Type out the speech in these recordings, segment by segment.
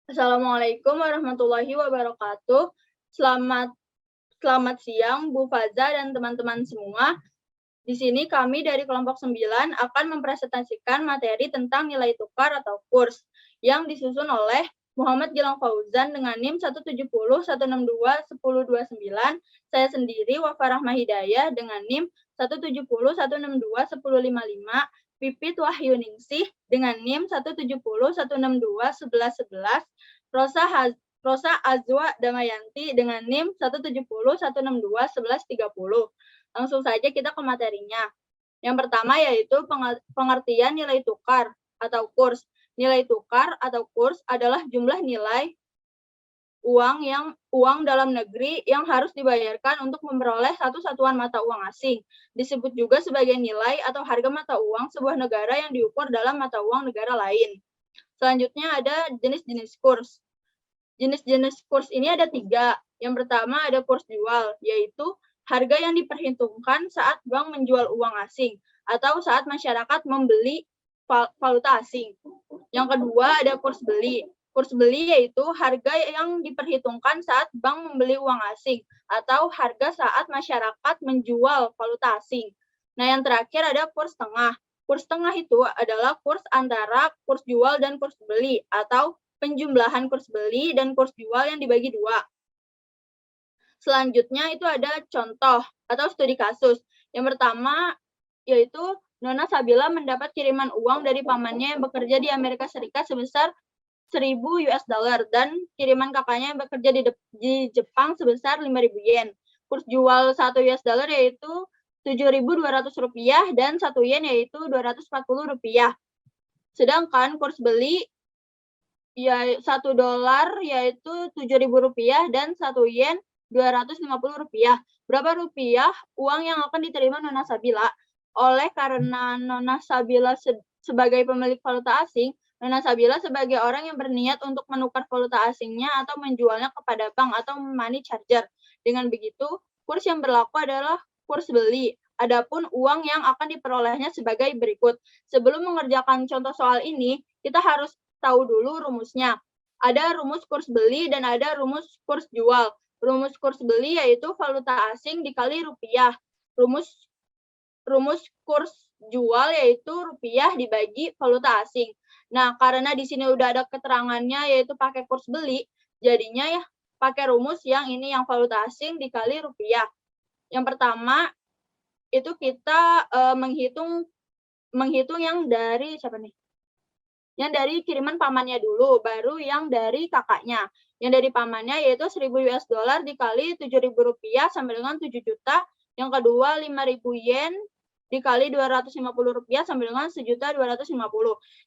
Assalamualaikum warahmatullahi wabarakatuh. Selamat selamat siang Bu Faza dan teman-teman semua. Di sini kami dari kelompok 9 akan mempresentasikan materi tentang nilai tukar atau kurs yang disusun oleh Muhammad Gilang Fauzan dengan NIM 170 162 1029, saya sendiri Wafa Rahma Hidayah dengan NIM 170 162 1055, Pipit Wahyuningsih dengan NIM 170 162 1111, Rosa Azwa Damayanti dengan NIM 170 162 1130. Langsung saja kita ke materinya. Yang pertama yaitu pengertian nilai tukar atau kurs. Nilai tukar atau kurs adalah jumlah nilai uang dalam negeri yang harus dibayarkan untuk memperoleh satu satuan mata uang asing. Disebut juga sebagai nilai atau harga mata uang sebuah negara yang diukur dalam mata uang negara lain. Selanjutnya ada jenis-jenis kurs. Jenis-jenis kurs ini ada 3. Yang pertama ada kurs jual, yaitu harga yang diperhitungkan saat bank menjual uang asing atau saat masyarakat membeli valuta asing. Yang kedua ada kurs beli. Kurs beli yaitu harga yang diperhitungkan saat bank membeli uang asing atau harga saat masyarakat menjual valuta asing. Nah, yang terakhir ada kurs tengah. Kurs tengah itu adalah kurs antara kurs jual dan kurs beli atau penjumlahan kurs beli dan kurs jual yang dibagi 2. Selanjutnya itu ada contoh atau studi kasus. Yang pertama yaitu Nona Sabila mendapat kiriman uang dari pamannya yang bekerja di Amerika Serikat sebesar 1.000 US dollar dan kiriman kakaknya yang bekerja di Jepang sebesar 5.000 yen. Kurs jual 1 US dollar yaitu 7.200 rupiah dan 1 yen yaitu 240 rupiah. Sedangkan kurs beli ya 1 dolar yaitu 7.000 rupiah dan 1 yen 250 rupiah. Berapa rupiah uang yang akan diterima Nona Sabila? Oleh karena Nona Sabila sebagai pemilik valuta asing, Nona Sabila sebagai orang yang berniat untuk menukar valuta asingnya atau menjualnya kepada bank atau money changer. Dengan begitu, kurs yang berlaku adalah kurs beli. Adapun uang yang akan diperolehnya sebagai berikut. Sebelum mengerjakan contoh soal ini, kita harus tahu dulu rumusnya. Ada rumus kurs beli dan ada rumus kurs jual. Rumus kurs beli yaitu valuta asing dikali rupiah. Rumus kurs jual yaitu rupiah dibagi valuta asing. Nah, karena di sini udah ada keterangannya yaitu pakai kurs beli, jadinya ya pakai rumus yang ini yang valuta asing dikali rupiah. Yang pertama itu kita menghitung yang dari siapa nih? Yang dari kiriman pamannya dulu, baru yang dari kakaknya. Yang dari pamannya yaitu 1.000 US dollar dikali 7.000 rupiah sama dengan 7 juta. Yang kedua 5.000 yen dikali 250 rupiah sama dengan 1.250.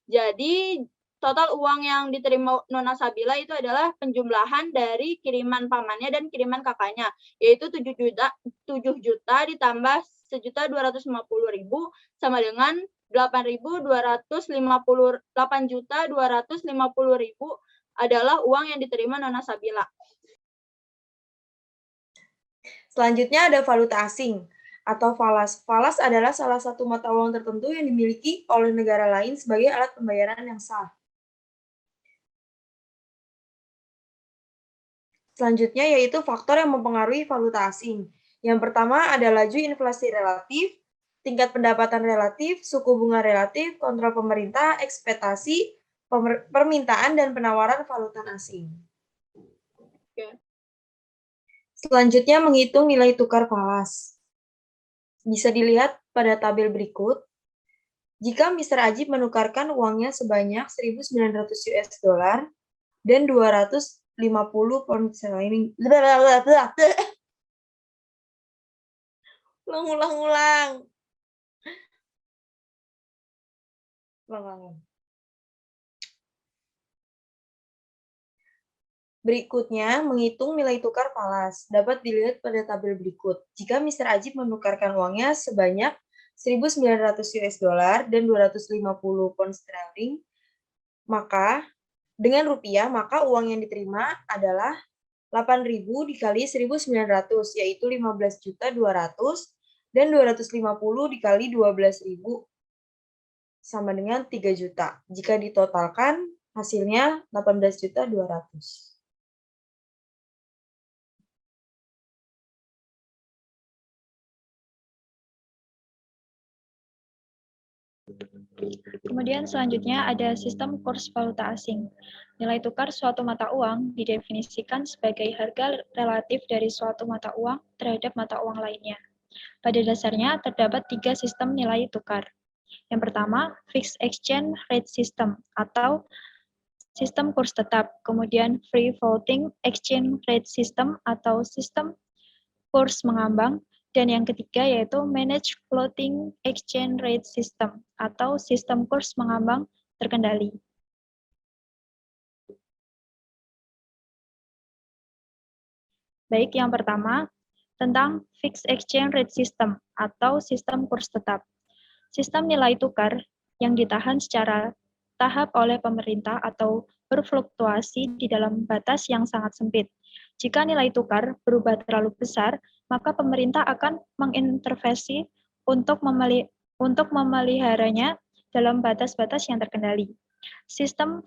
Jadi total uang yang diterima Nona Sabila itu adalah penjumlahan dari kiriman pamannya dan kiriman kakaknya, yaitu 7 juta ditambah 1.250.000 sama dengan 8.250.000 adalah uang yang diterima Nona Sabila. Selanjutnya ada valuta asing atau falas. Falas adalah salah satu mata uang tertentu yang dimiliki oleh negara lain sebagai alat pembayaran yang sah. Selanjutnya yaitu faktor yang mempengaruhi valuta asing. Yang pertama ada laju inflasi relatif, tingkat pendapatan relatif, suku bunga relatif, kontrol pemerintah, ekspektasi, permintaan, dan penawaran valuta asing. Oke. Selanjutnya menghitung nilai tukar falas. Bisa dilihat pada tabel berikut. Jika Mr. Ajib menukarkan uangnya sebanyak 1.900 US dollar dan 250 pound sterling. Ulang. Berikutnya, menghitung nilai tukar falas. Dapat dilihat pada tabel berikut. Jika Mr. Ajib menukarkan uangnya sebanyak 1.900 US dollar dan 250 pound sterling, maka dengan rupiah, maka uang yang diterima adalah 8.000 dikali 1.900, yaitu 15.200, dan 250 dikali 12.000 sama dengan 3 juta. Jika ditotalkan, Hasilnya 18.200.000. Kemudian selanjutnya ada sistem kurs valuta asing. Nilai tukar suatu mata uang didefinisikan sebagai harga relatif dari suatu mata uang terhadap mata uang lainnya. Pada dasarnya terdapat 3 sistem nilai tukar. Yang pertama, fixed exchange rate system atau sistem kurs tetap, kemudian free floating exchange rate system atau sistem kurs mengambang, dan yang ketiga yaitu managed floating exchange rate system atau sistem kurs mengambang terkendali. Baik, yang pertama tentang fixed exchange rate system atau sistem kurs tetap. Sistem nilai tukar yang ditahan secara tahap oleh pemerintah atau berfluktuasi di dalam batas yang sangat sempit. Jika nilai tukar berubah terlalu besar, maka pemerintah akan mengintervensi untuk memeliharanya dalam batas-batas yang terkendali. Sistem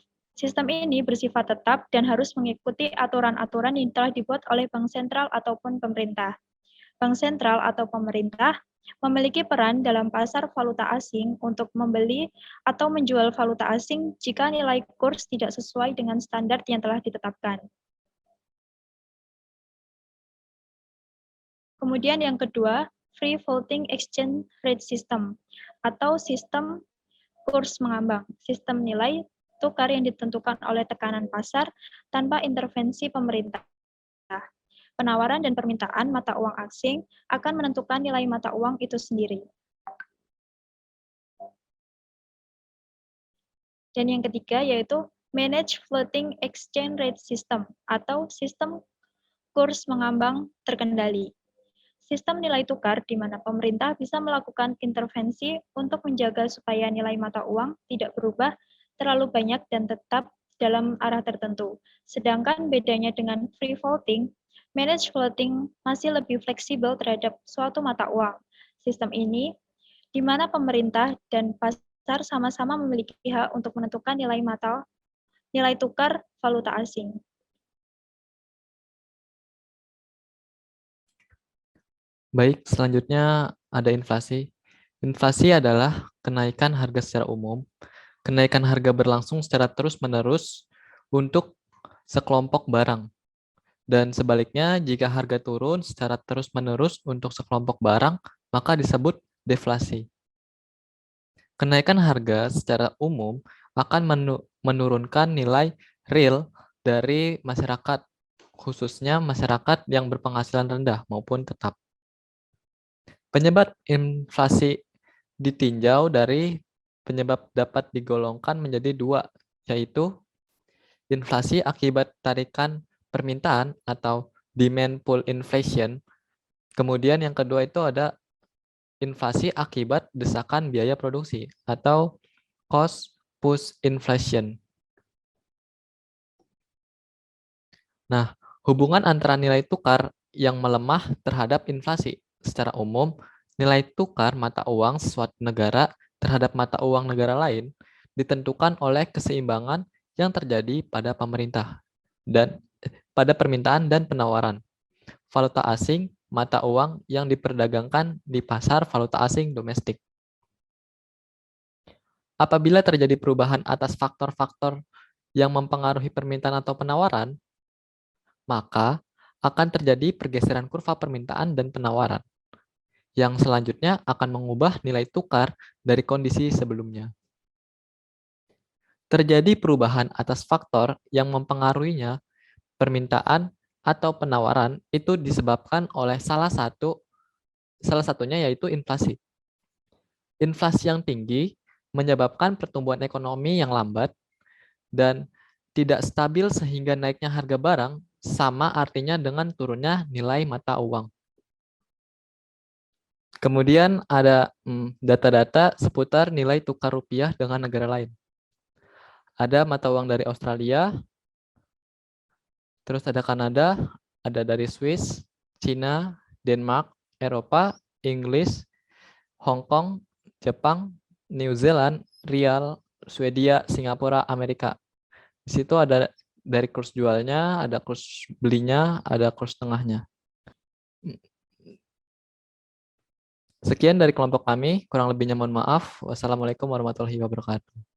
ini bersifat tetap dan harus mengikuti aturan-aturan yang telah dibuat oleh bank sentral ataupun pemerintah. Bank sentral atau pemerintah memiliki peran dalam pasar valuta asing untuk membeli atau menjual valuta asing jika nilai kurs tidak sesuai dengan standar yang telah ditetapkan. Kemudian yang kedua, free floating exchange rate system atau sistem kurs mengambang, sistem nilai tukar yang ditentukan oleh tekanan pasar tanpa intervensi pemerintah. Penawaran dan permintaan mata uang asing akan menentukan nilai mata uang itu sendiri. Dan yang ketiga yaitu managed floating exchange rate system atau sistem kurs mengambang terkendali. Sistem nilai tukar di mana pemerintah bisa melakukan intervensi untuk menjaga supaya nilai mata uang tidak berubah terlalu banyak dan tetap dalam arah tertentu. Sedangkan bedanya dengan free floating, managed floating masih lebih fleksibel terhadap suatu mata uang. Sistem ini di mana pemerintah dan pasar sama-sama memiliki hak untuk menentukan nilai tukar valuta asing. Baik, selanjutnya ada inflasi. Inflasi adalah kenaikan harga secara umum. Kenaikan harga berlangsung secara terus-menerus untuk sekelompok barang. Dan sebaliknya, jika harga turun secara terus-menerus untuk sekelompok barang, maka disebut deflasi. Kenaikan harga secara umum akan menurunkan nilai real dari masyarakat, khususnya masyarakat yang berpenghasilan rendah maupun tetap. Penyebab inflasi ditinjau dari penyebab dapat digolongkan menjadi dua, yaitu inflasi akibat tarikan permintaan atau demand pull inflation. Kemudian yang kedua itu ada inflasi akibat desakan biaya produksi atau cost push inflation. Nah, hubungan antara nilai tukar yang melemah terhadap inflasi. Secara umum, nilai tukar mata uang suatu negara terhadap mata uang negara lain ditentukan oleh keseimbangan yang terjadi pada pada permintaan dan penawaran. Valuta asing, mata uang yang diperdagangkan di pasar valuta asing domestik. Apabila terjadi perubahan atas faktor-faktor yang mempengaruhi permintaan atau penawaran, maka akan terjadi pergeseran kurva permintaan dan penawaran, yang selanjutnya akan mengubah nilai tukar dari kondisi sebelumnya. Terjadi perubahan atas faktor yang mempengaruhinya, permintaan atau penawaran itu disebabkan oleh salah satunya yaitu inflasi. Inflasi yang tinggi menyebabkan pertumbuhan ekonomi yang lambat dan tidak stabil sehingga naiknya harga barang sama artinya dengan turunnya nilai mata uang. Kemudian ada data-data seputar nilai tukar rupiah dengan negara lain. Ada mata uang dari Australia, terus ada Kanada, ada dari Swiss, Cina, Denmark, Eropa, Inggris, Hong Kong, Jepang, New Zealand, Rial, Swedia, Singapura, Amerika. Di situ ada dari kurs jualnya, ada kurs belinya, ada kurs tengahnya. Sekian dari kelompok kami, kurang lebihnya mohon maaf. Wassalamualaikum warahmatullahi wabarakatuh.